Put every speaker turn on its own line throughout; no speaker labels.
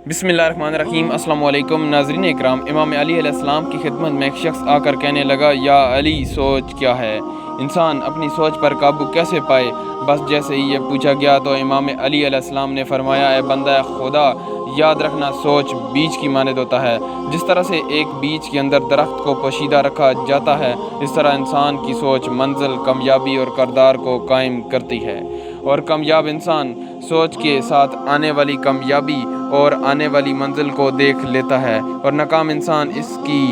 बिस्मिल्लाहिर्रहमानिर्रहीम। अस्सलामु अलैकुम नाज़रीन इकराम। इमाम अली अलैहिस्सलाम की खिदमत में एक शख्स आकर कहने लगा, या अली, सोच क्या है? इंसान अपनी सोच पर काबू कैसे पाए? बस जैसे ही ये पूछा गया तो इमाम अली अलैहिस्सलाम ने फरमाया, ए बंदा खुदा, याद रखना, सोच बीज की मानद होता है। जिस तरह से एक बीज के अंदर दरख्त को पोशीदा रखा जाता है, इस तरह इंसान की सोच मंजिल, कामयाबी और किरदार को कायम करती है। और कामयाब इंसान सोच के साथ आने वाली कामयाबी और आने वाली मंजिल को देख लेता है, और नाकाम इंसान इसकी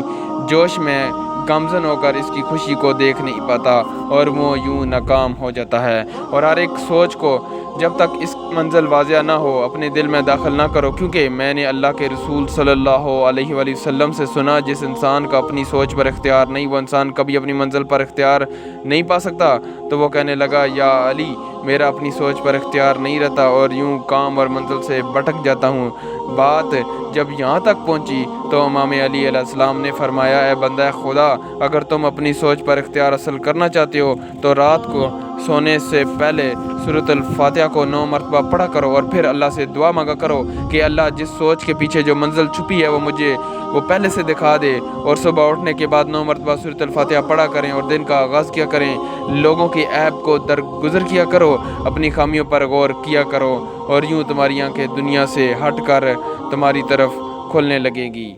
जोश में गमज़न होकर इसकी खुशी को देख नहीं पाता और वो यूं नाकाम हो जाता है। और हर एक सोच को जब तक इस मंजिल वाज़िया ना हो अपने दिल में दाखिल ना करो, क्योंकि मैंने अल्लाह के रसूल सल्लल्लाहु अलैहि वसल्लम से सुना, जिस इंसान का अपनी सोच पर इख्तियार नहीं, वो इंसान कभी अपनी मंजिल पर इख्तियार नहीं पा सकता। तो वो कहने लगा, या अली, मेरा अपनी सोच पर इख्तियार नहीं रहता और यूं काम और मंजिल से भटक जाता हूँ। बात जब यहाँ तक पहुँची तो इमाम अली अलैहिस्सलाम ने फरमाया, ए बंदा खुदा, अगर तुम अपनी सोच पर इख्तियार हासिल करना चाहते हो तो रात को सोने से पहले सूरतुल फातिहा को 9 मरतबा पढ़ा करो और फिर अल्लाह से दुआ मांगा करो कि अल्लाह, जिस सोच के पीछे जो मंजिल छुपी है वो मुझे वो पहले से दिखा दे। और सुबह उठने के बाद 9 मरतबा सूरतुल फातिहा पढ़ा करें और दिन का आगाज़ किया करें। लोगों की ऐब को दरगुजर किया करो, अपनी खामियों पर गौर किया करो, और यूं तुम्हारी आंखें दुनिया से हट कर तुम्हारी तरफ खुलने लगेगी।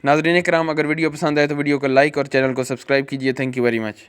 नाज़रीन किराम, अगर वीडियो पसंद आए तो वीडियो को लाइक और चैनल को सब्सक्राइब कीजिए। Thank you very much.